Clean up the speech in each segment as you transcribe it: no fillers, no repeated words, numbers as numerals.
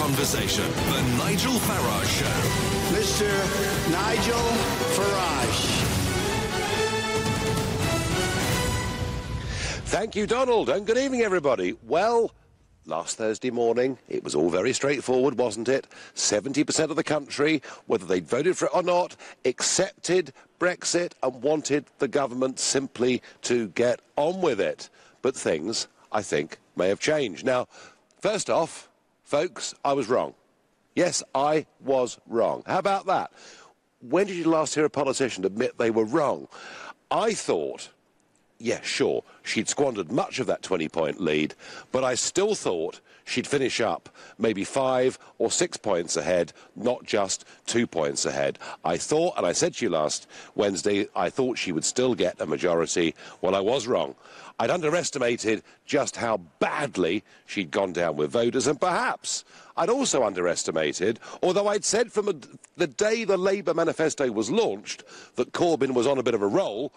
conversation. The Nigel Farage Show. Mr. Nigel Farage. Thank you, Donald, and good evening, everybody. Well, last Thursday morning, it was all very straightforward, wasn't it? 70% of the country, whether they'd voted for it or not, accepted Brexit and wanted the government simply to get on with it. But things, I think, may have changed. Now, first off, folks, I was wrong. Yes, I was wrong. How about that? When did you last hear a politician admit they were wrong? I thought, yeah, sure, she'd squandered much of that 20-point lead, but I still thought she'd finish up maybe 5 or 6 points ahead, not just 2 points ahead. I thought, and I said to you last Wednesday, I thought she would still get a majority. Well, I was wrong. I'd underestimated just how badly she'd gone down with voters, and perhaps I'd also underestimated, although I'd said from the day the Labour manifesto was launched that Corbyn was on a bit of a roll,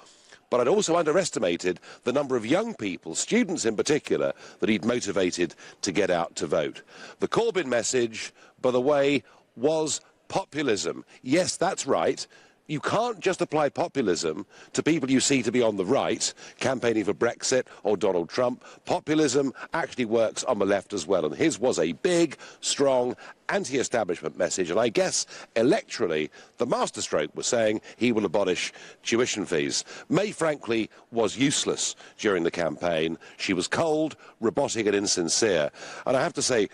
but I'd also underestimated the number of young people, students in particular, that he'd motivated to get out to vote. The Corbyn message, by the way, was populism. Yes, that's right. You can't just apply populism to people you see to be on the right, campaigning for Brexit or Donald Trump. Populism actually works on the left as well, and his was a big, strong, anti-establishment message, and I guess electorally the masterstroke was saying he will abolish tuition fees. May, frankly, was useless during the campaign. She was cold, robotic and insincere. And I have to say,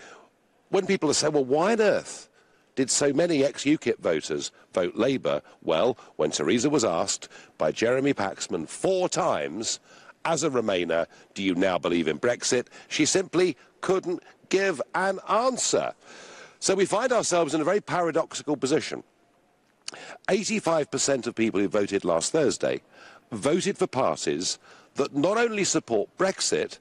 when people are saying, well, why on earth did so many ex-UKIP voters vote Labour? Well, when Theresa was asked by Jeremy Paxman 4 times, as a Remainer, do you now believe in Brexit? She simply couldn't give an answer. So we find ourselves in a very paradoxical position. 85% of people who voted last Thursday voted for parties that not only support Brexit,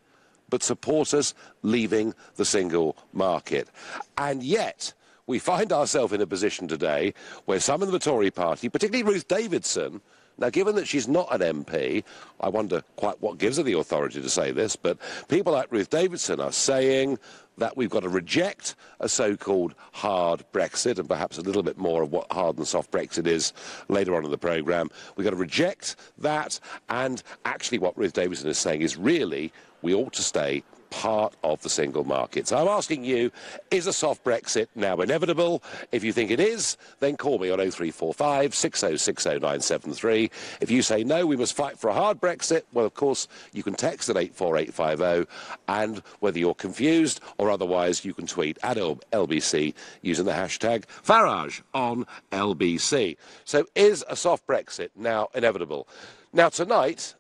but support us leaving the single market. And yet, we find ourselves in a position today where some in the Tory party, particularly Ruth Davidson, now given that she's not an MP, I wonder quite what gives her the authority to say this, but people like Ruth Davidson are saying that we've got to reject a so-called hard Brexit, and perhaps a little bit more of what hard and soft Brexit is later on in the programme. We've got to reject that, and actually what Ruth Davidson is saying is really we ought to stay part of the single market. So I'm asking you, is a soft Brexit now inevitable? If you think it is, then call me on 0345 6060973. If you say no, we must fight for a hard Brexit, well, of course, you can text at 84850, and whether you're confused or otherwise, you can tweet at LBC using the hashtag Farage on LBC. So is a soft Brexit now inevitable? Now, tonight,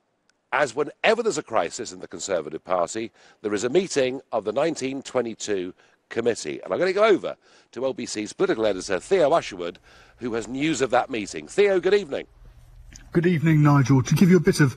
as whenever there's a crisis in the Conservative Party, there is a meeting of the 1922 committee. And I'm going to go over to LBC's political editor, Theo Usherwood, who has news of that meeting. Theo, good evening. Good evening, Nigel. To give you a bit of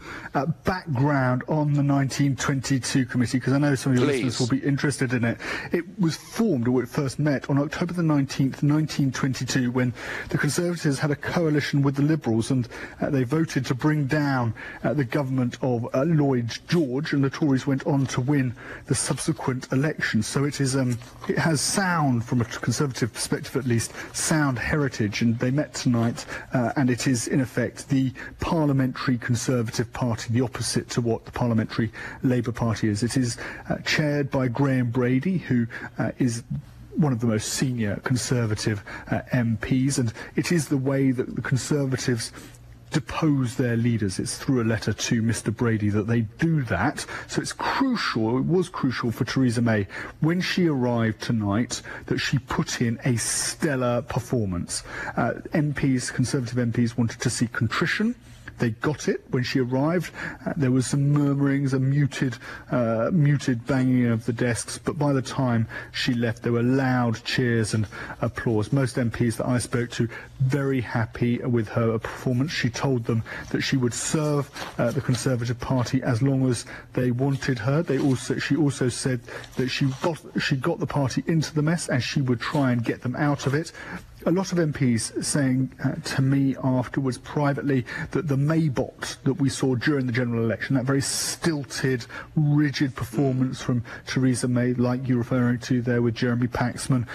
background on the 1922 committee, because I know some of your listeners will be interested in it. It was formed, or it first met, on October the 19th, 1922, when the Conservatives had a coalition with the Liberals, and they voted to bring down the government of Lloyd George, and the Tories went on to win the subsequent election. So it is, it has sound, from a Conservative perspective at least, sound heritage, and they met tonight, and it is, in effect, the Parliamentary Conservative Party, the opposite to what the Parliamentary Labour Party is. It is chaired by Graham Brady, who is one of the most senior Conservative MPs, and it is the way that the Conservatives depose their leaders. It's through a letter to Mr. Brady that they do that. So it's crucial, it was crucial for Theresa May, when she arrived tonight, that she put in a stellar performance. MPs, Conservative MPs, wanted to see contrition. They got it when she arrived. There was some murmurings, a muted banging of the desks, but by the time she left, there were loud cheers and applause. Most MPs that I spoke to, very happy with her performance. She told them that she would serve the Conservative Party as long as they wanted her. She also said that she got the party into the mess, and she would try and get them out of it. a lot of MPs saying to me afterwards privately that the Maybot that we saw during the general election, that very stilted, rigid performance from Theresa May, like you're referring to there with Jeremy Paxman,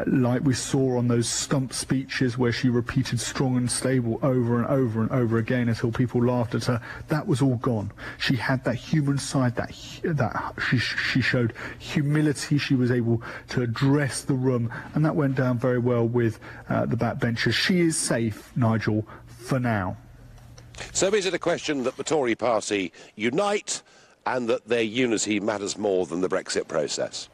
like we saw on those stump speeches where she repeated strong and stable over and over and over again until people laughed at her, that was all gone. She had that human side, that she showed humility, she was able to address the room, and that went down very well with the backbenchers. She is safe, Nigel, for now. So is it a question that the Tory party unite and that their unity matters more than the Brexit process?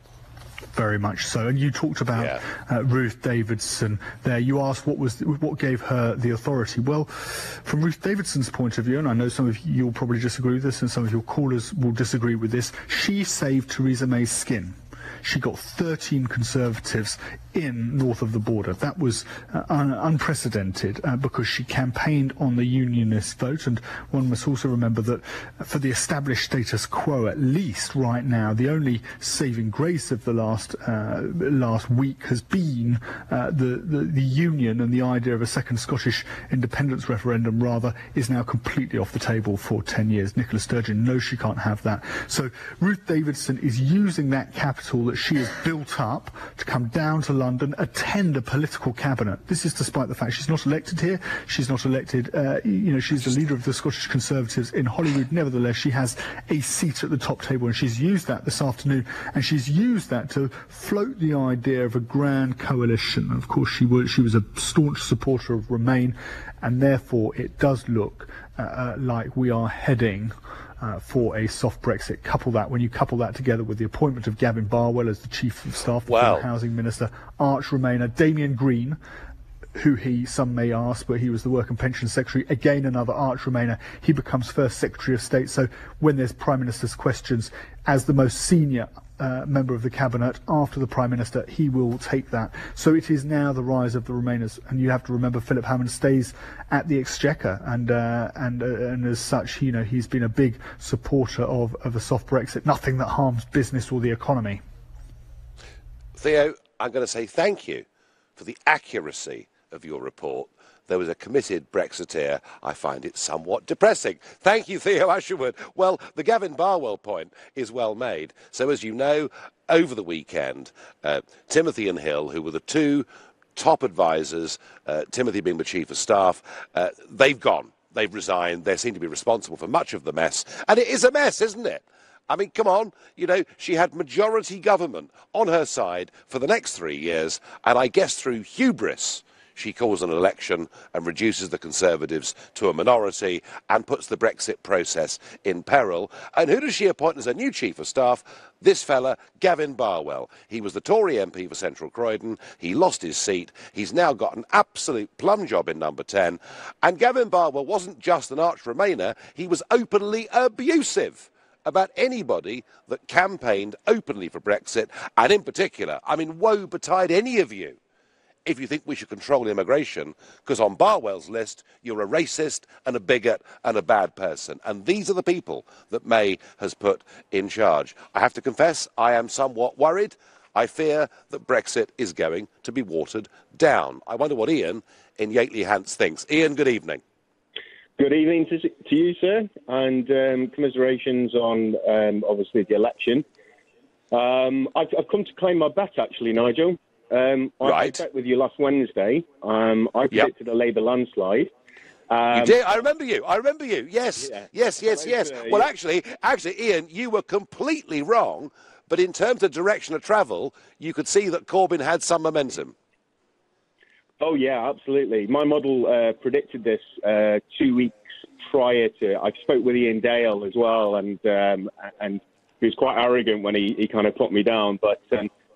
Very much so. And you talked about Ruth Davidson there. You asked what gave her the authority. Well, from Ruth Davidson's point of view, and I know some of you will probably disagree with this and some of your callers will disagree with this, she saved Theresa May's skin. She got 13 Conservatives in north of the border. That was unprecedented because she campaigned on the unionist vote, and one must also remember that for the established status quo, at least right now, the only saving grace of the last week has been the union, and the idea of a second Scottish independence referendum rather is now completely off the table for 10 years. Nicola Sturgeon knows she can't have that. So Ruth Davidson is using that capital that she has built up to come down to London, attend a political cabinet. This is despite the fact she's not elected here. She's not elected, she's the leader of the Scottish Conservatives in Holyrood. Nevertheless, she has a seat at the top table, and she's used that this afternoon, and she's used that to float the idea of a grand coalition. Of course, she was a staunch supporter of Remain, and therefore it does look like we are heading for a soft Brexit. When you couple that together with the appointment of Gavin Barwell as the Chief of Staff, the former Housing Minister, arch Remainer, Damien Green, who some may ask, but he was the Work and Pension Secretary, again another arch Remainer. He becomes First Secretary of State, so when there's Prime Minister's questions, as the most senior member of the Cabinet after the Prime Minister, he will take that. So it is now the rise of the Remainers, and you have to remember Philip Hammond stays at the Exchequer, and as such, he's been a big supporter of a soft Brexit, nothing that harms business or the economy. Theo, I'm going to say thank you for the accuracy of your report. There was a committed Brexiteer. I find it somewhat depressing. Thank you, Theo Asherwood. Well, the Gavin Barwell point is well made. So, as you know, over the weekend, Timothy and Hill, who were the two top advisors, Timothy being the Chief of Staff, they've gone. They've resigned. They seem to be responsible for much of the mess. And it is a mess, isn't it? I mean, come on, she had majority government on her side for the next 3 years, and I guess through hubris, she calls an election and reduces the Conservatives to a minority and puts the Brexit process in peril. And who does she appoint as a new Chief of Staff? This fella, Gavin Barwell. He was the Tory MP for Central Croydon. He lost his seat. He's now got an absolute plum job in number 10. And Gavin Barwell wasn't just an arch Remainer, he was openly abusive about anybody that campaigned openly for Brexit. And in particular, I mean, woe betide any of you if you think we should control immigration, because on Barwell's list, you're a racist and a bigot and a bad person. And these are the people that May has put in charge. I have to confess, I am somewhat worried. I fear that Brexit is going to be watered down. I wonder what Ian in Yateley-Hants thinks. Ian, good evening. Good evening to you, sir, and commiserations on, obviously, the election. I've come to claim my bet, actually, Nigel. I bet with you last Wednesday. I predicted a Labour landslide. You did? I remember you. Yes, yes. Well, actually, Ian, you were completely wrong. But in terms of direction of travel, you could see that Corbyn had some momentum. Oh, yeah, absolutely. My model predicted this 2 weeks prior to. I spoke with Ian Dale as well, and he was quite arrogant when he kind of put me down. But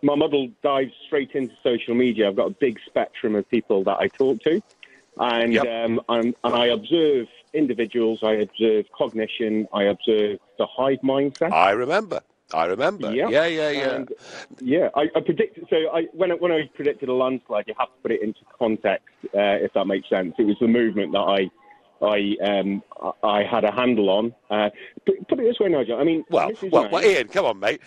my model dives straight into social media. I've got a big spectrum of people that I talk to, and I observe individuals. I observe cognition. I observe the hive mindset. I remember. Yeah. And, I predicted. So when I predicted a landslide, you have to put it into context, if that makes sense. It was the movement that I had a handle on. Put it this way, Nigel. I mean, well, Ian, come on, mate.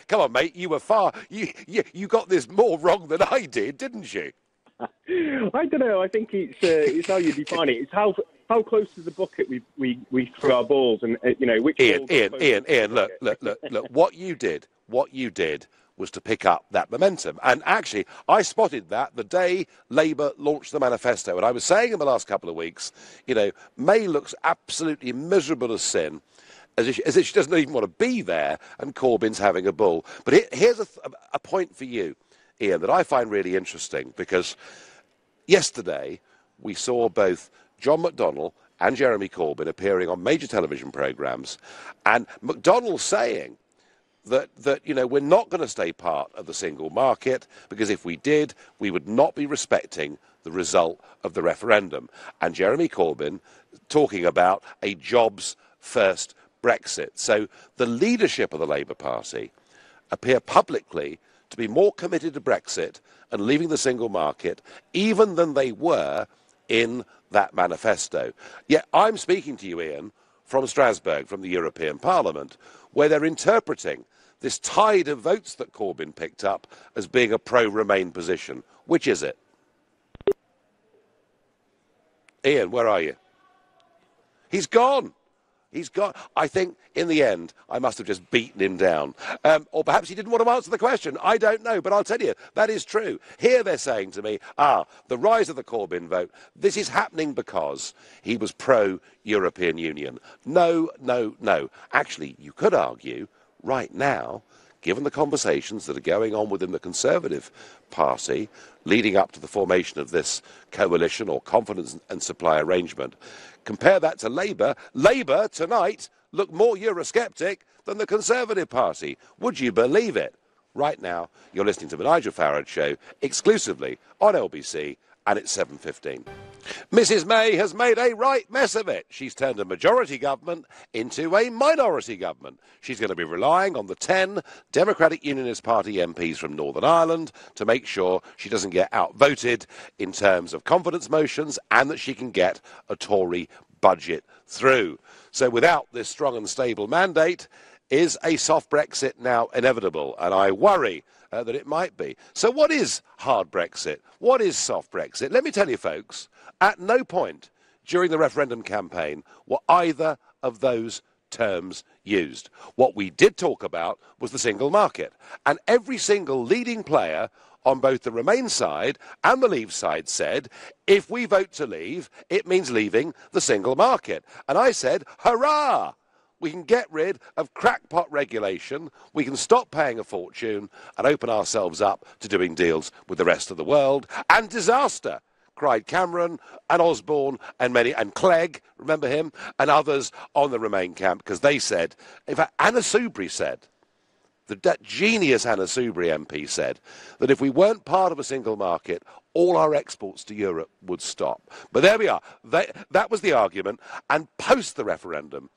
You were you got this more wrong than I did, didn't you? I don't know. I think it's how you define it. It's how close to the bucket we throw our balls, and which. Ian, look. What you did was to pick up that momentum. And actually, I spotted that the day Labour launched the manifesto. And I was saying in the last couple of weeks, May looks absolutely miserable as sin, as if she doesn't even want to be there, and Corbyn's having a bull. But here's a point for you, Ian, that I find really interesting, because yesterday we saw both John McDonnell and Jeremy Corbyn appearing on major television programmes, and McDonnell saying that we're not going to stay part of the single market, because if we did, we would not be respecting the result of the referendum. And Jeremy Corbyn talking about a jobs-first Brexit. So the leadership of the Labour Party appear publicly to be more committed to Brexit and leaving the single market even than they were in that manifesto. Yet I'm speaking to you, Ian, from Strasbourg, from the European Parliament, where they're interpreting this tide of votes that Corbyn picked up as being a pro-Remain position. Which is it? Ian, where are you? He's gone. He's gone. I think, in the end, I must have just beaten him down. Or perhaps he didn't want to answer the question. I don't know, but I'll tell you, that is true. Here they're saying to me, the rise of the Corbyn vote, this is happening because he was pro-European Union. No. Actually, you could argue, right now, given the conversations that are going on within the Conservative Party, leading up to the formation of this coalition or confidence and supply arrangement, compare that to Labour. Labour, tonight, look more Eurosceptic than the Conservative Party. Would you believe it? Right now, you're listening to the Nigel Farage Show, exclusively on LBC, and it's 7:15. Mrs May has made a right mess of it. She's turned a majority government into a minority government. She's going to be relying on the 10 Democratic Unionist Party MPs from Northern Ireland to make sure she doesn't get outvoted in terms of confidence motions, and that she can get a Tory budget through. So without this strong and stable mandate, is a soft Brexit now inevitable? And I worry that it might be. So what is hard Brexit? What is soft Brexit? Let me tell you, folks, at no point during the referendum campaign were either of those terms used. What we did talk about was the single market. And every single leading player on both the Remain side and the Leave side said, if we vote to leave, it means leaving the single market. And I said, hurrah! We can get rid of crackpot regulation, we can stop paying a fortune and open ourselves up to doing deals with the rest of the world. And disaster, cried Cameron and Osborne and Clegg, remember him, and others on the Remain camp, because they said, in fact, Anna Soubry said, that genius Anna Soubry MP said, that if we weren't part of a single market, all our exports to Europe would stop. But there we are. That was the argument. And post the referendum,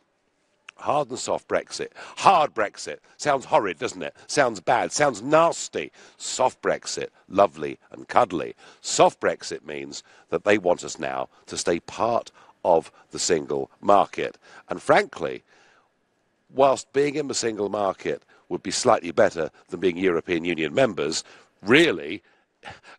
hard and soft Brexit. Hard Brexit. Sounds horrid, doesn't it? Sounds bad. Sounds nasty. Soft Brexit. Lovely and cuddly. Soft Brexit means that they want us now to stay part of the single market. And frankly, whilst being in the single market would be slightly better than being European Union members, really,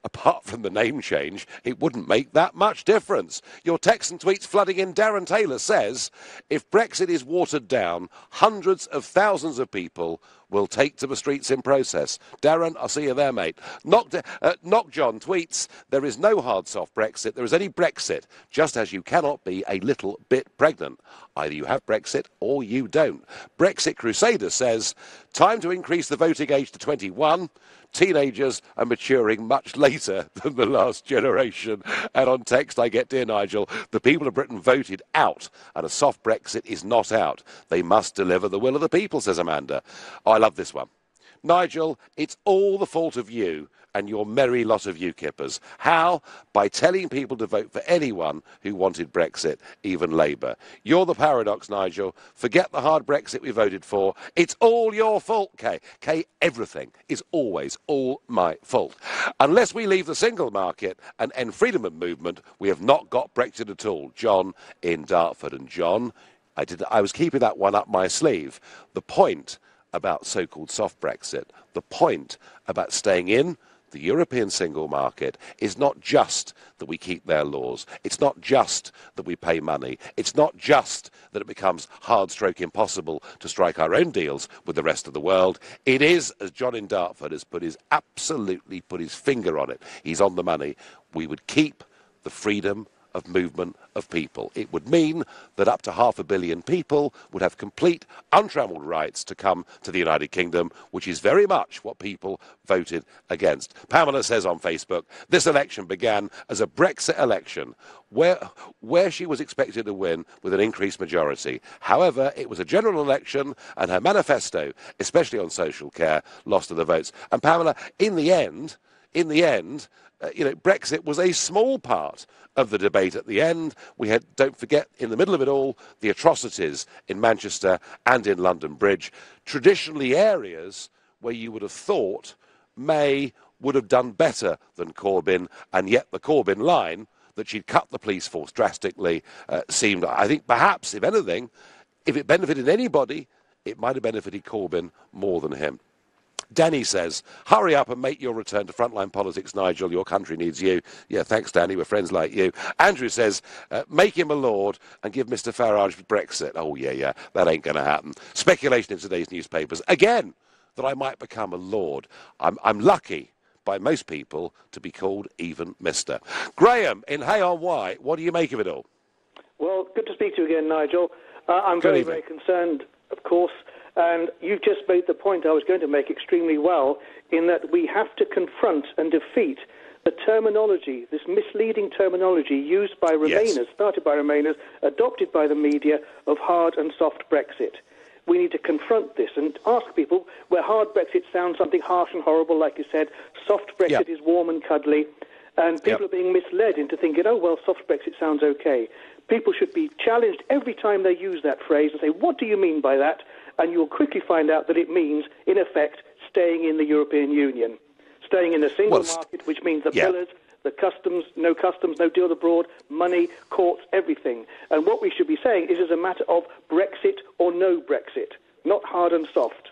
apart from the name change, it wouldn't make that much difference. Your texts and tweets flooding in. Darren Taylor says, if Brexit is watered down, hundreds of thousands of people will take to the streets in process. Darren, I'll see you there, mate. Knock John tweets, there is no hard soft Brexit. There is only Brexit, just as you cannot be a little bit pregnant. Either you have Brexit or you don't. Brexit Crusader says, time to increase the voting age to 21. Teenagers are maturing much later than the last generation. And on text I get, dear Nigel, the people of Britain voted out, and a soft Brexit is not out. They must deliver the will of the people, says Amanda. Oh, I love this one. Nigel, it's all the fault of you and your merry lot of UKippers. How? By telling people to vote for anyone who wanted Brexit, even Labour. You're the paradox, Nigel. Forget the hard Brexit we voted for. It's all your fault, Kay. Kay, everything is always all my fault. Unless we leave the single market and end freedom of movement, we have not got Brexit at all. John in Dartford. And John, I was keeping that one up my sleeve. The point about so-called soft Brexit, the point about staying in the European single market is not just that we keep their laws. It's not just that we pay money. It's not just that it becomes hard-stroke impossible to strike our own deals with the rest of the world. It is, as John in Dartford has absolutely put his finger on it. He's on the money. We would keep the freedom of movement of people. It would mean that up to 500 million people would have complete, untrammeled rights to come to the United Kingdom, which is very much what people voted against. Pamela says on Facebook, this election began as a Brexit election where she was expected to win with an increased majority. However, it was a general election and her manifesto, especially on social care, lost to the votes. And Pamela, in the end, Brexit was a small part of the debate at the end. We had, don't forget, in the middle of it all, the atrocities in Manchester and in London Bridge, traditionally areas where you would have thought May would have done better than Corbyn, and yet the Corbyn line, that she'd cut the police force drastically, seemed, I think, perhaps, if anything, if it benefited anybody, it might have benefited Corbyn more than him. Danny says, hurry up and make your return to frontline politics, Nigel. Your country needs you. Yeah, thanks, Danny. We're friends like you. Andrew says, make him a lord and give Mr. Farage Brexit. Oh, yeah, that ain't going to happen. Speculation in today's newspapers, again, that I might become a lord. I'm lucky by most people to be called even Mr. Graham in Hay-on-Wye, what do you make of it all? Well, good to speak to you again, Nigel. I'm very concerned, of course. And you've just made the point I was going to make extremely well, in that we have to confront and defeat the terminology, this misleading terminology used by Remainers, started by Remainers, adopted by the media, of hard and soft Brexit. We need to confront this and ask people where hard Brexit sounds something harsh and horrible, like you said, soft Brexit is warm and cuddly, and people are being misled into thinking, oh, well, soft Brexit sounds okay. People should be challenged every time they use that phrase and say, what do you mean by that? And you'll quickly find out that it means, in effect, staying in the European Union, staying in the single market, which means the pillars, the customs, no deal abroad, money, courts, everything. And what we should be saying is, as a matter of Brexit or no Brexit, not hard and soft.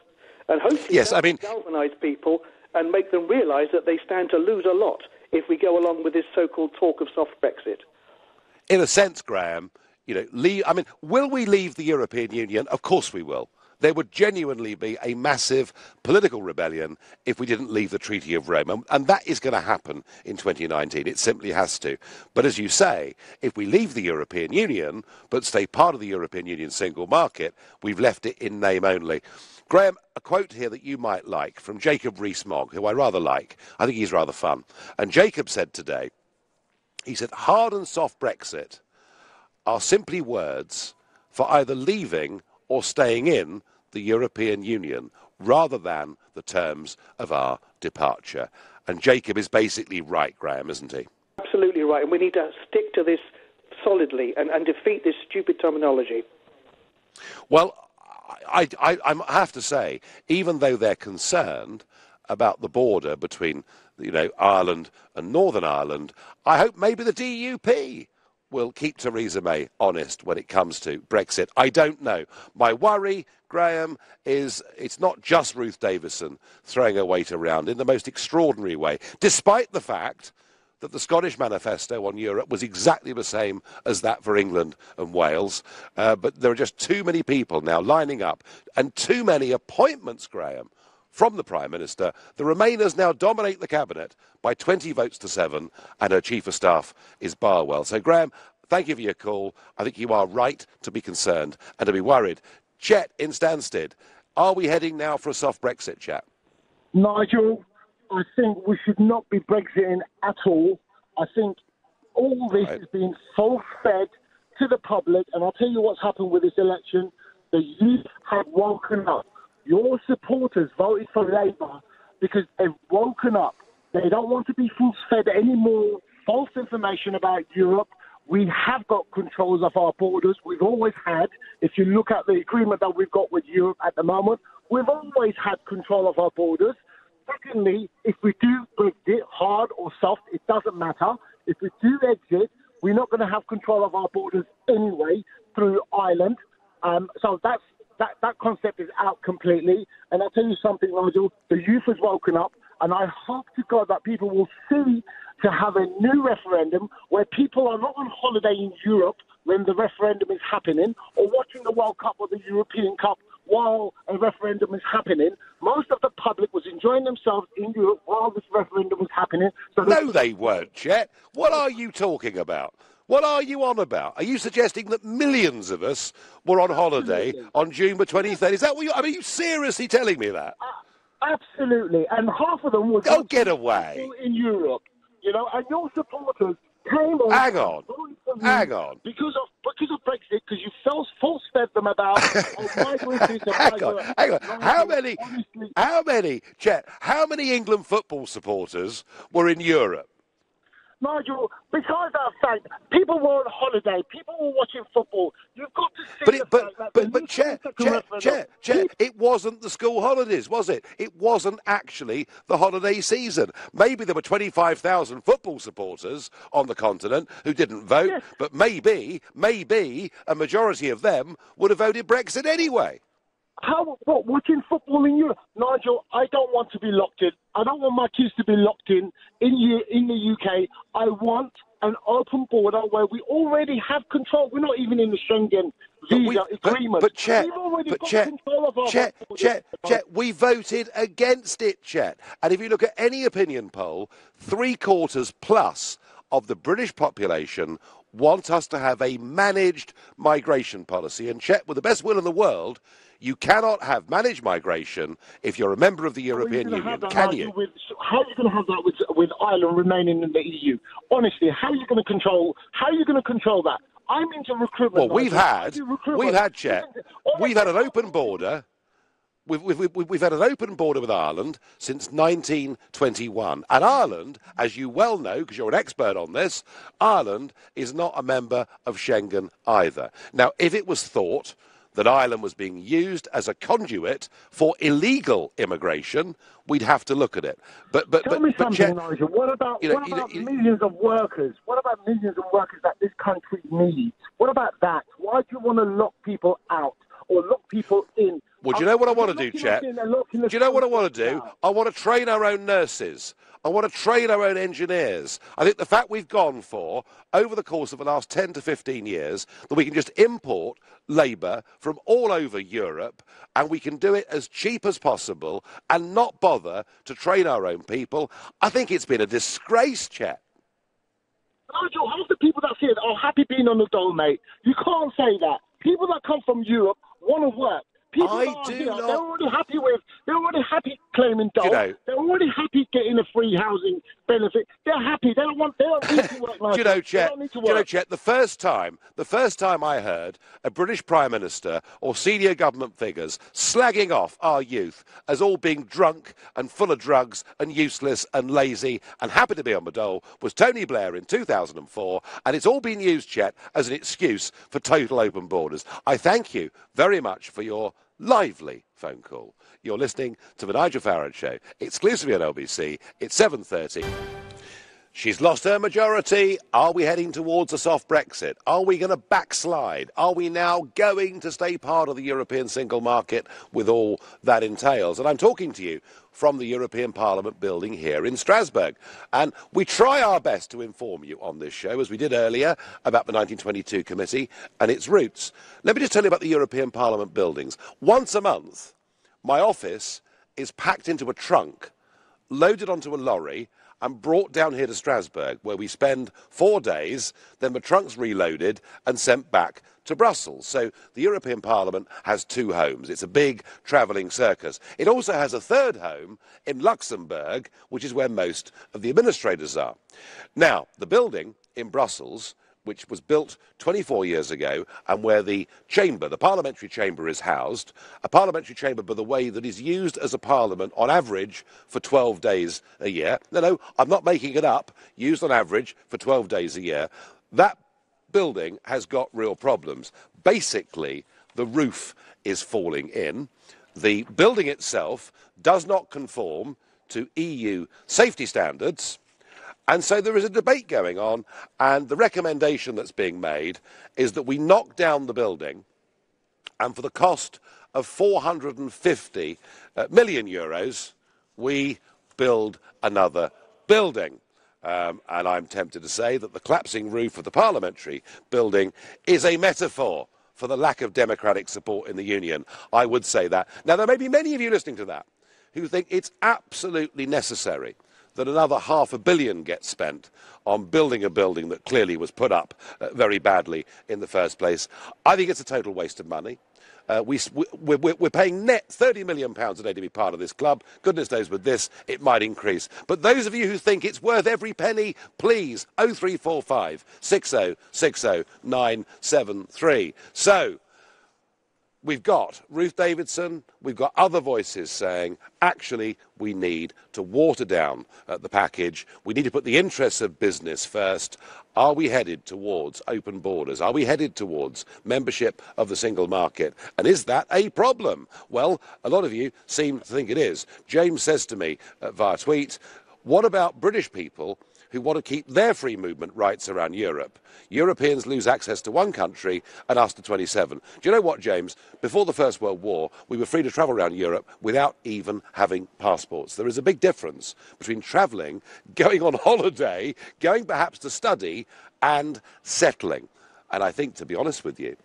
And hopefully galvanise people and make them realise that they stand to lose a lot if we go along with this so-called talk of soft Brexit. In a sense, Graham, will we leave the European Union? Of course we will. There would genuinely be a massive political rebellion if we didn't leave the Treaty of Rome. And that is going to happen in 2019. It simply has to. But as you say, if we leave the European Union but stay part of the European Union single market, we've left it in name only. Graham, a quote here that you might like from Jacob Rees-Mogg, who I rather like. I think he's rather fun. And Jacob said today, he said, hard and soft Brexit are simply words for either leaving or staying in the European Union, rather than the terms of our departure. And Jacob is basically right, Graham, isn't he? Absolutely right, and we need to stick to this solidly and defeat this stupid terminology. Well, I have to say, even though they're concerned about the border between Ireland and Northern Ireland, I hope maybe the DUP will keep Theresa May honest when it comes to Brexit. I don't know. My worry, Graham, is it's not just Ruth Davidson throwing her weight around in the most extraordinary way, despite the fact that the Scottish manifesto on Europe was exactly the same as that for England and Wales. But there are just too many people now lining up and too many appointments, Graham, from the Prime Minister. The Remainers now dominate the Cabinet by 20 votes to 7, and her Chief of Staff is Barwell. So, Graham, thank you for your call. I think you are right to be concerned and to be worried. Chet in Stansted, are we heading now for a soft Brexit, chat? Nigel, I think we should not be Brexiting at all. I think all this is being false-fed to the public, and I'll tell you what's happened with this election. The youth have woken up. Your supporters voted for Labour because they've woken up. They don't want to be force-fed any more false information about Europe. We have got controls of our borders. We've always had. If you look at the agreement that we've got with Europe at the moment, we've always had control of our borders. Secondly, if we do Brexit, hard or soft, it doesn't matter. If we do exit, we're not going to have control of our borders anyway through Ireland. So that concept is out completely. And I'll tell you something, Nigel, the youth has woken up. And I hope to God that people will see to have a new referendum where people are not on holiday in Europe when the referendum is happening, or watching the World Cup or the European Cup while a referendum is happening. Most of the public was enjoying themselves in Europe while this referendum was happening. So no, they weren't, Chet. What are you talking about? What are you on about? Are you suggesting that millions of us were on holiday on June the 23rd? Is that what are you seriously telling me that? Absolutely. And half of them were get away in Europe, you know, and your supporters came on. Hang on. Because of Brexit, because you false-fed them about hang on. How many England football supporters were in Europe? Nigel, besides that fact, people were on holiday, people were watching football. You've got to see Chet, it wasn't the school holidays, was it? It wasn't actually the holiday season. Maybe there were 25,000 football supporters on the continent who didn't vote, but maybe a majority of them would have voted Brexit anyway. Watching football in Europe? Nigel, I don't want to be locked in. I don't want my kids to be locked in the UK. I want an open border where we already have control. We're not even in the Schengen visa agreement. Chet, we voted against it, Chet. And if you look at any opinion poll, 3/4+ of the British population want us to have a managed migration policy. And Chet, with the best will in the world, you cannot have managed migration if you're a member of the European Union, can you? How are you going to have that with Ireland remaining in the EU? Honestly, how are you going to control that? I'm into recruitment. Well, we've had Chet. We've had an open border. We've had an open border with Ireland since 1921. And Ireland, as you well know, because you're an expert on this, Ireland is not a member of Schengen either. Now, if it was thought that Ireland was being used as a conduit for illegal immigration, we'd have to look at it. Tell me something, Nigel. What about millions of workers? What about millions of workers that this country needs? What about that? Why do you want to lock people out or lock people in? Well, do you know what I want to do, Chet? Do you know what I want to do? I want to train our own nurses. I want to train our own engineers. I think the fact we've gone for, over the course of the last 10 to 15 years, that we can just import labour from all over Europe, and we can do it as cheap as possible and not bother to train our own people, I think it's been a disgrace, Chet. Nigel, half the people that see it are happy being on the dole, mate. You can't say that. People that come from Europe want to work. People they're already happy claiming dole. They're already happy getting a free housing benefit. They're happy. They don't need to work like Chet, the first time I heard a British Prime Minister or senior government figures slagging off our youth as all being drunk and full of drugs and useless and lazy and happy to be on the dole was Tony Blair in 2004, and it's all been used, Chet, as an excuse for total open borders. I thank you very much for your lively phone call. You're listening to the Nigel Farage Show, exclusively on LBC. It's 7:30. She's lost her majority. Are we heading towards a soft Brexit? Are we going to backslide? Are we now going to stay part of the European single market with all that entails? And I'm talking to you from the European Parliament building here in Strasbourg. And we try our best to inform you on this show, as we did earlier, about the 1922 committee and its roots. Let me just tell you about the European Parliament buildings. Once a month, my office is packed into a trunk, loaded onto a lorry, and brought down here to Strasbourg, where we spend 4 days, then the trunk's reloaded and sent back to Brussels. So the European Parliament has 2 homes. It's a big travelling circus. It also has a 3rd home in Luxembourg, which is where most of the administrators are. Now, the building in Brussels, which was built 24 years ago, and where the chamber, the parliamentary chamber, is housed, a parliamentary chamber, by the way, that is used as a parliament on average for 12 days a year. No, I'm not making it up. Used on average for 12 days a year. That building has got real problems. Basically, the roof is falling in. The building itself does not conform to EU safety standards. And so there is a debate going on, and the recommendation that's being made is that we knock down the building, and for the cost of 450 million euros, we build another building. And I'm tempted to say that the collapsing roof of the parliamentary building is a metaphor for the lack of democratic support in the Union. I would say that. Now, there may be many of you listening to that who think it's absolutely necessary that another £500 million gets spent on building a building that clearly was put up very badly in the first place. I think it's a total waste of money. We're paying net £30 million a day to be part of this club. Goodness knows with this, it might increase. But those of you who think it's worth every penny, please, 0345 60 60 973. So, we've got Ruth Davidson, we've got other voices saying, actually, we need to water down the package. We need to put the interests of business first. Are we headed towards open borders? Are we headed towards membership of the single market? And is that a problem? Well, a lot of you seem to think it is. James says to me via tweet, what about British people who want to keep their free movement rights around Europe? Europeans lose access to one country and us to 27. Do you know what, James? Before the First World War, we were free to travel around Europe without even having passports. There is a big difference between travelling, going on holiday, going perhaps to study, and settling. And I think, to be honest with you,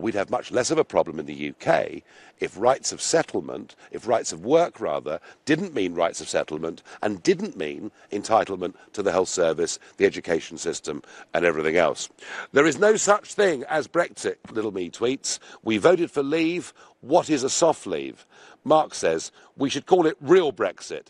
we'd have much less of a problem in the UK if rights of settlement, if rights of work rather, didn't mean rights of settlement and didn't mean entitlement to the health service, the education system and everything else. There is no such thing as Brexit, little me tweets. We voted for leave. What is a soft leave? Mark says we should call it real Brexit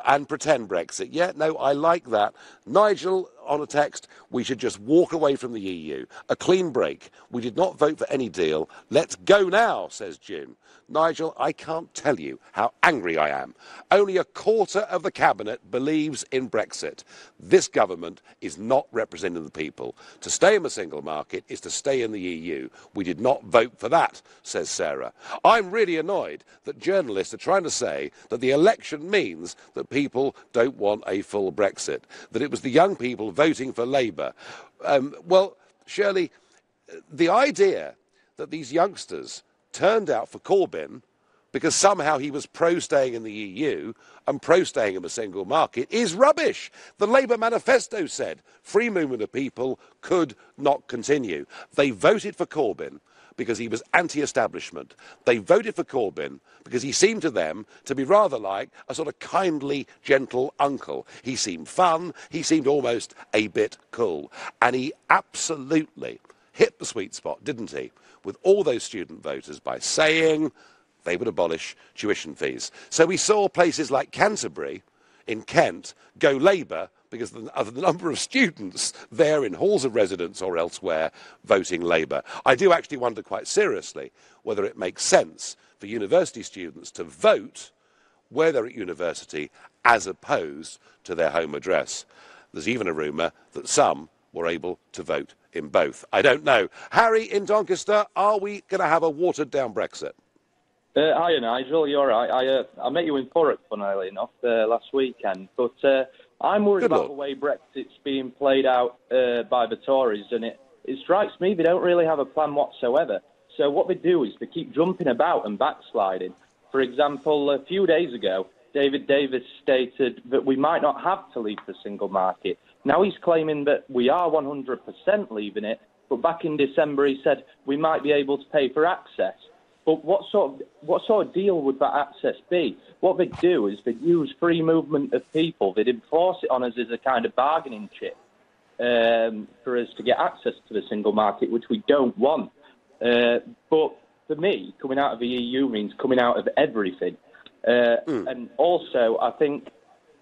and pretend Brexit. Yeah, no, I like that. Nigel, on a text, we should just walk away from the EU. A clean break. We did not vote for any deal. Let's go now, says June. Nigel, I can't tell you how angry I am. Only a quarter of the cabinet believes in Brexit. This government is not representing the people. To stay in the single market is to stay in the EU. We did not vote for that, says Sarah. I'm really annoyed that journalists are trying to say that the election means that people don't want a full Brexit, that it was the young people voting for Labour. Well, Shirley, the idea that these youngsters turned out for Corbyn because somehow he was pro-staying in the EU and pro-staying in the single market is rubbish. The Labour manifesto said free movement of people could not continue. They voted for Corbyn because he was anti-establishment. They voted for Corbyn because he seemed to them to be rather like a sort of kindly, gentle uncle. He seemed fun, he seemed almost a bit cool. And he absolutely hit the sweet spot, didn't he, with all those student voters by saying they would abolish tuition fees. So we saw places like Canterbury in Kent go Labour because of the number of students there in halls of residence or elsewhere voting Labour. I do actually wonder quite seriously whether it makes sense for university students to vote where they're at university as opposed to their home address. There's even a rumour that some were able to vote in both. I don't know. Harry in Doncaster, are we going to have a watered-down Brexit? Hiya, Nigel. You're right. I met you in Thurrock, funnily enough, last weekend. But I'm worried about the way Brexit's being played out by the Tories, and it strikes me they don't really have a plan whatsoever. So what they do is they keep jumping about and backsliding. For example, a few days ago, David Davis stated that we might not have to leave the single market. Now he's claiming that we are 100% leaving it, but back in December he said we might be able to pay for access. But what sort of deal would that access be? What they'd do is they'd use free movement of people. They'd enforce it on us as a kind of bargaining chip for us to get access to the single market, which we don't want. But for me, coming out of the EU means coming out of everything. And also, I think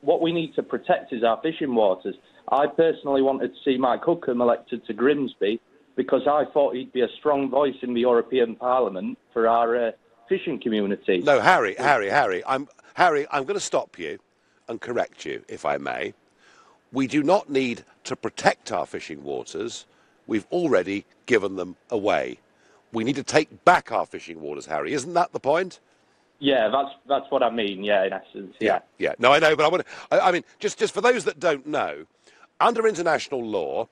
what we need to protect is our fishing waters. I personally wanted to see Mike Hookham elected to Grimsby because I thought he'd be a strong voice in the European Parliament for our fishing community. No, Harry, I'm going to stop you and correct you, if I may. We do not need to protect our fishing waters. We've already given them away. We need to take back our fishing waters, Harry. Isn't that the point? Yeah, that's what I mean. Yeah, in essence. Yeah. No, I know, but I mean, just for those that don't know, under international law,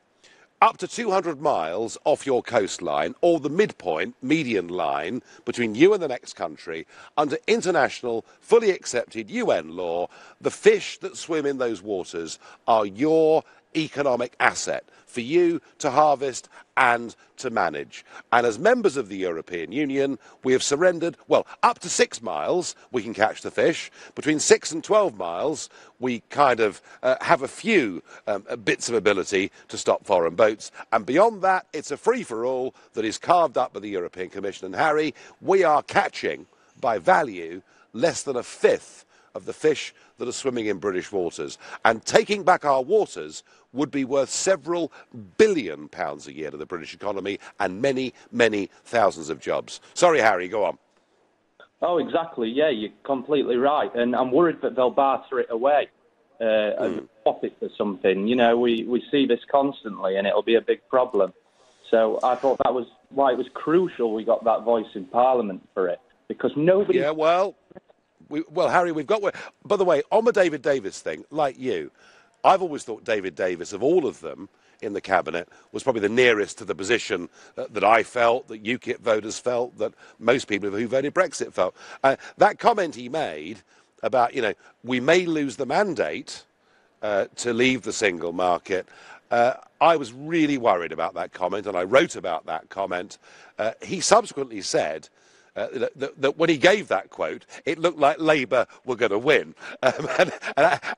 up to 200 miles off your coastline, or the midpoint, median line, between you and the next country, under international, fully accepted UN law, the fish that swim in those waters are your economic asset for you to harvest and to manage. And as members of the European Union, we have surrendered, well, up to 6 miles we can catch the fish. Between 6 and 12 miles we kind of have a few bits of ability to stop foreign boats. And beyond that, it's a free-for-all that is carved up by the European Commission. And Harry, we are catching, by value, less than a fifth of the fish that are swimming in British waters. And taking back our waters would be worth several £billion a year to the British economy and many, many thousands of jobs. Sorry, Harry, go on. Oh, exactly. Yeah, you're completely right. And I'm worried that they'll barter it away and swap it for something. You know, we see this constantly, and it'll be a big problem. So I thought that was why it was crucial we got that voice in Parliament for it, because nobody... Yeah, well, Harry, we've got... By the way, on the David Davis thing, like you, I've always thought David Davis, of all of them in the Cabinet, was probably the nearest to the position that I felt, that UKIP voters felt, that most people who voted Brexit felt. That comment he made about, you know, we may lose the mandate to leave the single market, I was really worried about that comment, and I wrote about that comment. He subsequently said that when he gave that quote, it looked like Labour were going to win, and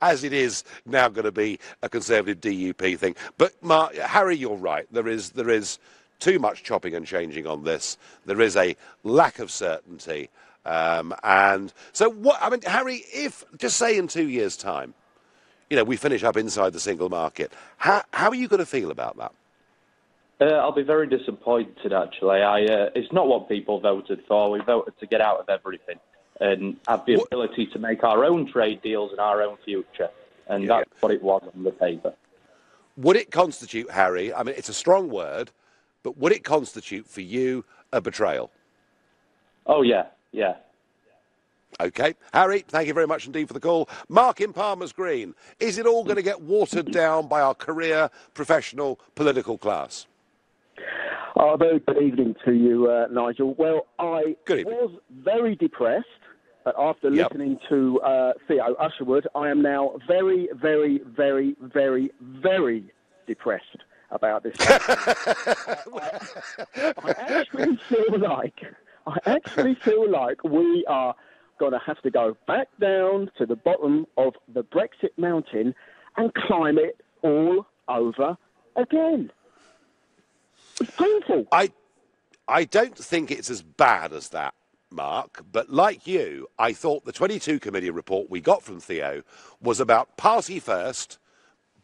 as it is now going to be a Conservative DUP thing. But Harry, you're right. There is too much chopping and changing on this. There is a lack of certainty, and so what? I mean, Harry, if just say in 2 years' time, you know, we finish up inside the single market, how are you going to feel about that? I'll be very disappointed, actually. It's not what people voted for. We voted to get out of everything and have the ability to make our own trade deals in our own future. And that's what it was on the paper. Would it constitute, Harry, I mean, it's a strong word, but would it constitute for you a betrayal? Oh, yeah, yeah. OK. Harry, thank you very much indeed for the call. Mark in Palmer's Green, is it all going to get watered down by our career, professional, political class? Very good evening to you, Nigel. Well, I was very depressed, but after listening to Theo Usherwood, I am now very, very, very, very, very depressed about this. I actually feel like we are going to have to go back down to the bottom of the Brexit mountain and climb it all over again. It's painful. I don't think it's as bad as that, Mark, but like you, I thought the 22 committee report we got from Theo was about party first,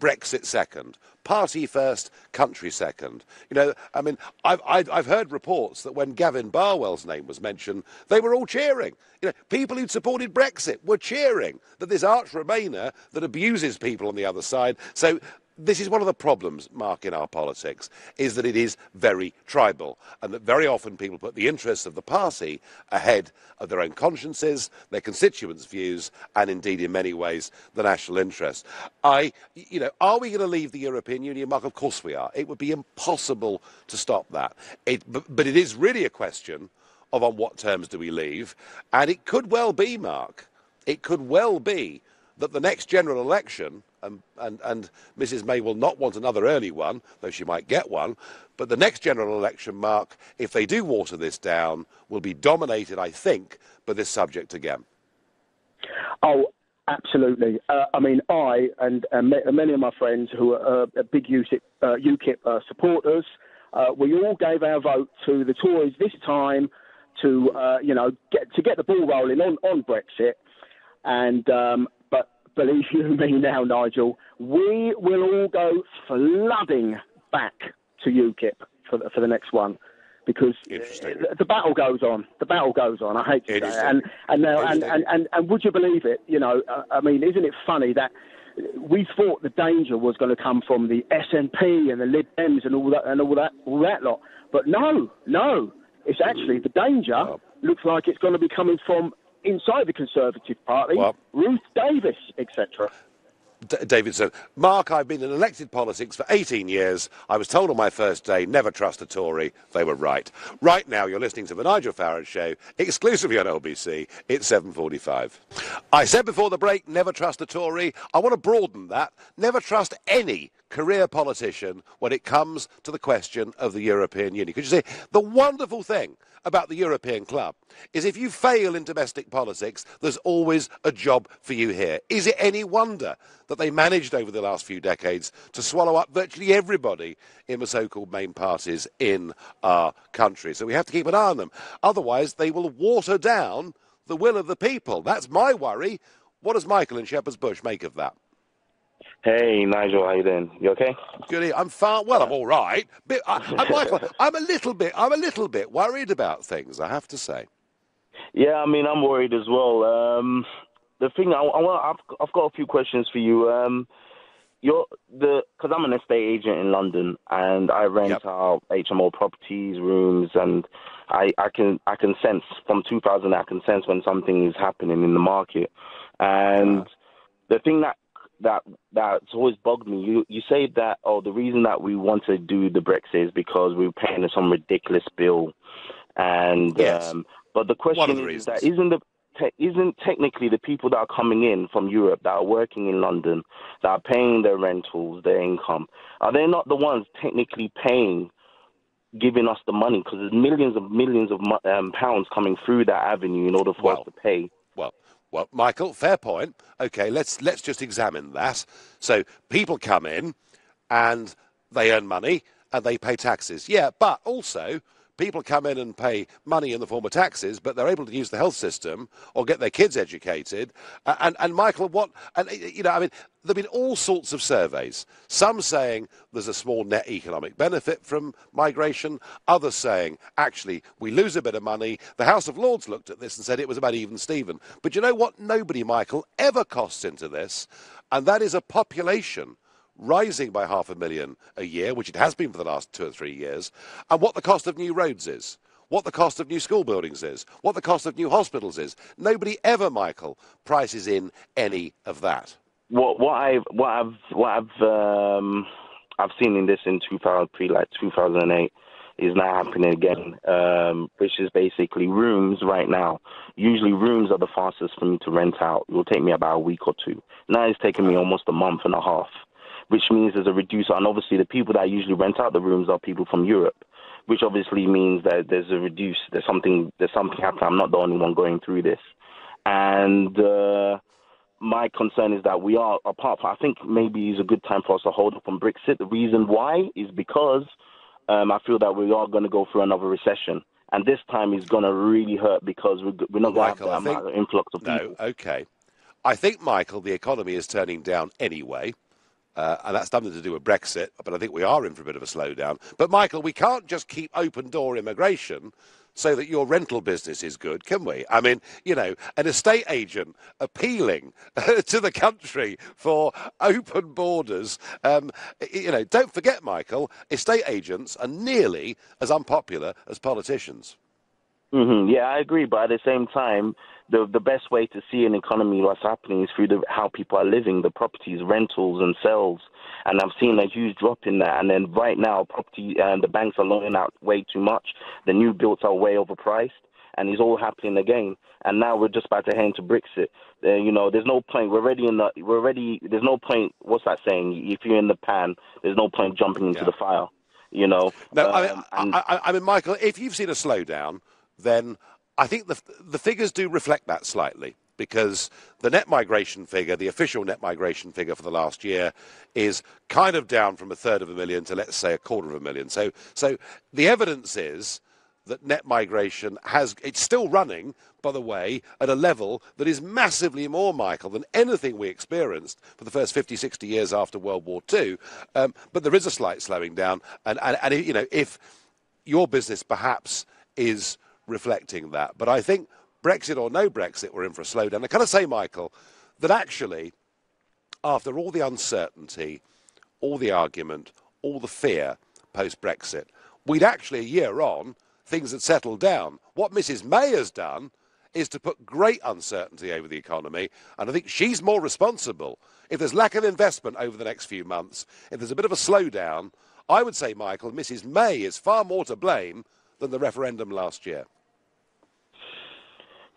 Brexit second. Party first, country second. You know, I mean, I've heard reports that when Gavin Barwell's name was mentioned, they were all cheering. You know, people who'd supported Brexit were cheering that this arch Remainer that abuses people on the other side. So this is one of the problems, Mark, in our politics, is that it is very tribal, and that very often people put the interests of the party ahead of their own consciences, their constituents' views, and indeed, in many ways, the national interest. Are we going to leave the European Union, Mark? Of course we are. It would be impossible to stop that. But it is really a question of on what terms do we leave, and it could well be, Mark, it could well be that the next general election, and Mrs May will not want another early one, though she might get one, but the next general election, Mark, if they do water this down, will be dominated, I think, by this subject again. Oh, absolutely. I mean, I and many of my friends who are big UKIP supporters, we all gave our vote to the Tories this time to get the ball rolling on Brexit, and believe you me now, Nigel, we will all go flooding back to UKIP for the next one, because the battle goes on. The battle goes on. I hate to say it. And would you believe it? You know, I mean, isn't it funny that we thought the danger was going to come from the SNP and the Lib Dems and all that lot, but no, it's actually the danger looks like it's going to be coming from inside the Conservative Party, Ruth Davis, etc. David said, Mark, I've been in elected politics for 18 years. I was told on my first day, never trust a Tory. They were right. Right now, you're listening to the Nigel Farage Show, exclusively on LBC. It's 7:45. I said before the break, never trust a Tory. I want to broaden that. Never trust any career politician when it comes to the question of the European Union. Because you see, the wonderful thing about the European Club is if you fail in domestic politics, there's always a job for you here. Is it any wonder that they managed over the last few decades to swallow up virtually everybody in the so-called main parties in our country? So we have to keep an eye on them. Otherwise, they will water down the will of the people. That's my worry. What does Michael in Shepherd's Bush make of that? Hey, Nigel, how you doing? You okay? Good. I'm fine. Well, I'm all right. Michael, I'm a little bit worried about things, I have to say. Yeah, I mean, I'm worried as well. The thing I've got a few questions for you. Because I'm an estate agent in London and I rent out HMO properties, rooms, and I can sense from 2000 I can sense when something is happening in the market. And the thing that's always bugged me, you say that, the reason that we want to do the Brexit is because we're paying some ridiculous bill. And but the question is that isn't technically the people that are coming in from Europe that are working in London, that are paying their rentals, their income, are they not the ones technically giving us the money? Because there's millions of pounds coming through that avenue in order for us to pay. Well, Michael, fair point. Okay, let's just examine that. So people come in and they earn money and they pay taxes. Yeah, but also people come in and pay money in the form of taxes, but they're able to use the health system or get their kids educated. And Michael, there have been all sorts of surveys, some saying there's a small net economic benefit from migration, others saying, actually, we lose a bit of money. The House of Lords looked at this and said it was about even Steven. But you know what nobody, Michael, ever costs into this, and that is a population rising by 500,000 a year, which it has been for the last 2 or 3 years, and what the cost of new roads is, what the cost of new school buildings is, what the cost of new hospitals is. Nobody ever, Michael, prices in any of that. I've seen in this in 2008 is now happening again, which is basically rooms right now. Usually rooms are the fastest for me to rent out. It will take me about a week or two. Now it's taking me almost a month and a half, which means there's a reducer. And obviously the people that usually rent out the rooms are people from Europe, which obviously means that there's something happening. I'm not the only one going through this. And my concern is that we are, I think maybe it's a good time for us to hold up on Brexit. The reason why is because I feel that we are going to go through another recession. And this time is going to really hurt because we're not going to have that amount of influx of people. No, okay. I think, Michael, the economy is turning down anyway. And that's nothing to do with Brexit, but I think we are in for a bit of a slowdown. But, Michael, we can't just keep open-door immigration so that your rental business is good, can we? I mean, an estate agent appealing to the country for open borders. Don't forget, Michael, estate agents are nearly as unpopular as politicians. Mm-hmm. Yeah, I agree. But at the same time, the best way to see an economy, what's happening, is through how people are living, the properties, rentals and sales. And I've seen a huge drop in that. And then right now, the banks are loaning out way too much. The new builds are way overpriced. And it's all happening again. And now we're just about to head into Brexit. There's no point. There's no point. What's that saying? If you're in the pan, there's no point jumping into the fire. No, I mean, Michael, if you've seen a slowdown, then I think the figures do reflect that slightly, because the net migration figure, the official net migration figure for the last year, is kind of down from 250,000 to, let's say, 250,000. So the evidence is that net migration it's still running, by the way, at a level that is massively more, Michael, than anything we experienced for the first 50, 60 years after World War II. But there is a slight slowing down. And if your business perhaps is reflecting that. But I think Brexit or no Brexit, we're in for a slowdown. I kind of say, Michael, that actually, after all the uncertainty, all the argument, all the fear post-Brexit, we'd actually, a year on, things had settled down. What Mrs May has done is to put great uncertainty over the economy, and I think she's more responsible. If there's lack of investment over the next few months, if there's a bit of a slowdown, I would say, Michael, Mrs May is far more to blame than the referendum last year.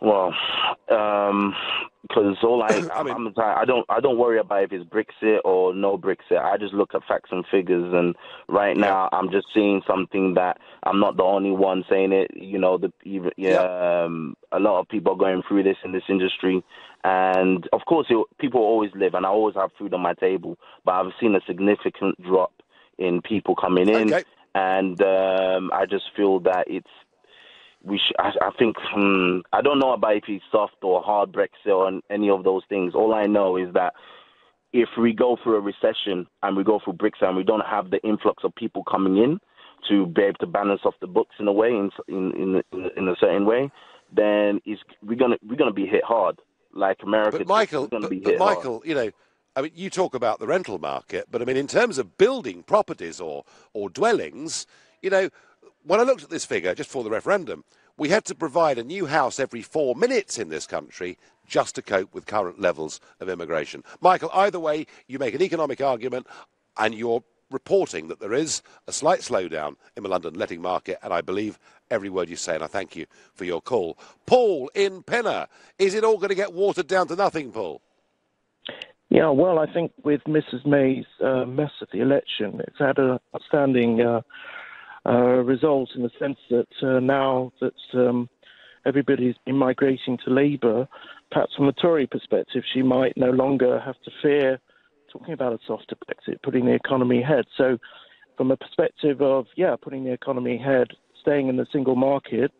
Well, because I don't worry about if it's Brexit or no Brexit. I just look at facts and figures, and right now I'm just seeing something that I'm not the only one saying it. You know, a lot of people are going through this in this industry, and of course, people always live, and I always have food on my table. But I've seen a significant drop in people coming in, and I just feel that it's. I think I don't know about if it's soft or hard Brexit or any of those things. All I know is that if we go through a recession and we go through Brexit and we don't have the influx of people coming in to be able to balance off the books in a way, in a certain way, then we're gonna be hit hard, like America. But Michael, you know, I mean, you talk about the rental market, but I mean, in terms of building properties or dwellings, you know. When I looked at this figure just for the referendum, we had to provide a new house every 4 minutes in this country just to cope with current levels of immigration. Michael, either way, you make an economic argument and you're reporting that there is a slight slowdown in the London letting market, and I believe every word you say, and I thank you for your call. Paul in Pinner, is it all going to get watered down to nothing, Paul? Yeah, well, I think with Mrs May's mess of the election, it's had an outstanding result in the sense that now that everybody's been migrating to Labour, perhaps from a Tory perspective, she might no longer have to fear talking about a softer Brexit, putting the economy ahead. So from a perspective of, putting the economy ahead, staying in the single market,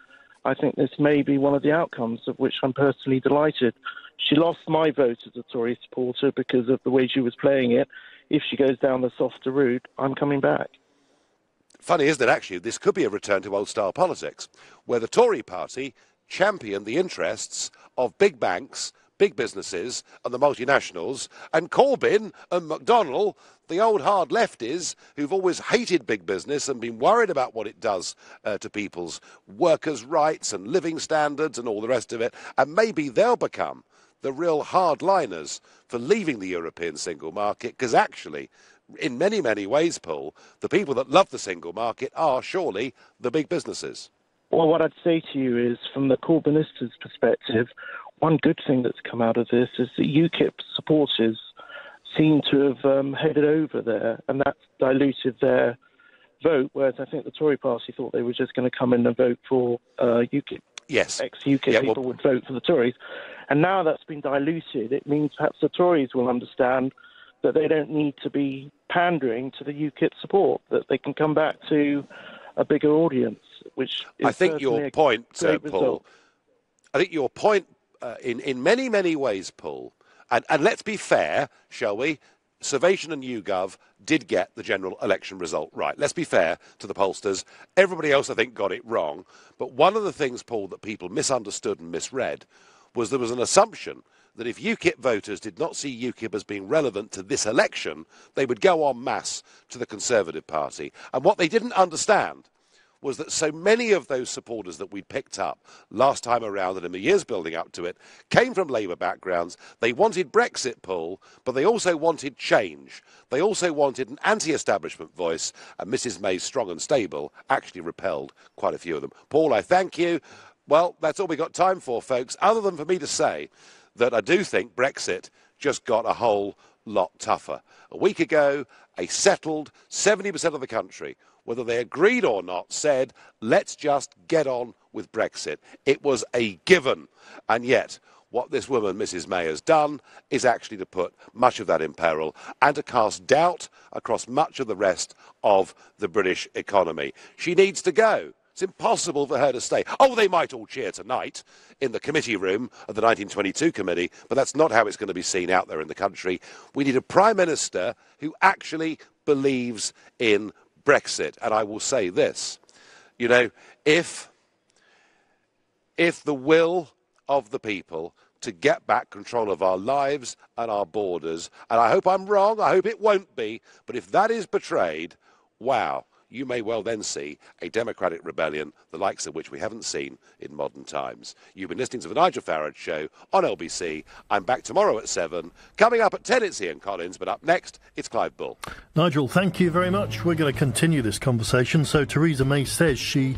I think this may be one of the outcomes of which I'm personally delighted. She lost my vote as a Tory supporter because of the way she was playing it. If she goes down the softer route, I'm coming back. Funny, isn't it, actually? This could be a return to old-style politics, where the Tory party championed the interests of big banks, big businesses and the multinationals, and Corbyn and McDonnell, the old hard lefties who've always hated big business and been worried about what it does to people's workers' rights and living standards and all the rest of it, and maybe they'll become the real hardliners for leaving the European single market, because actually, in many, many ways, Paul, the people that love the single market are surely the big businesses. Well, what I'd say to you is, from the Corbynists' perspective, one good thing that's come out of this is that UKIP supporters seem to have headed over there, and that's diluted their vote, whereas I think the Tory party thought they were just going to come in and vote for UKIP. Yes. Ex-UKIP people would vote for the Tories. And now that's been diluted. It means perhaps the Tories will understand that they don't need to be pandering to the UKIP support, that they can come back to a bigger audience, which is I think your point, Paul, I think your point in many, many ways, Paul, and let's be fair, shall we, Salvation and YouGov did get the general election result right. Let's be fair to the pollsters. Everybody else, I think, got it wrong. But one of the things, Paul, that people misunderstood and misread was there was an assumption that if UKIP voters did not see UKIP as being relevant to this election, they would go en masse to the Conservative Party. And what they didn't understand was that so many of those supporters that we picked up last time around and in the years building up to it came from Labour backgrounds. They wanted Brexit, Paul, but they also wanted change. They also wanted an anti-establishment voice, and Mrs May's strong and stable actually repelled quite a few of them. Paul, I thank you. Well, that's all we got time for, folks, other than for me to say that I do think Brexit just got a whole lot tougher. A week ago, a settled 70% of the country, whether they agreed or not, said, let's just get on with Brexit. It was a given. And yet, what this woman, Mrs May, has done is actually to put much of that in peril and to cast doubt across much of the rest of the British economy. She needs to go. It's impossible for her to stay. Oh, they might all cheer tonight in the committee room of the 1922 committee, but that's not how it's going to be seen out there in the country. We need a Prime Minister who actually believes in Brexit. And I will say this, you know, if the will of the people to get back control of our lives and our borders, and I hope I'm wrong, I hope it won't be, but if that is betrayed, wow, you may well then see a democratic rebellion, the likes of which we haven't seen in modern times. You've been listening to The Nigel Farage Show on LBC. I'm back tomorrow at 7. Coming up at 10, it's Ian Collins, but up next, it's Clive Bull. Nigel, thank you very much. We're going to continue this conversation. So Theresa May says she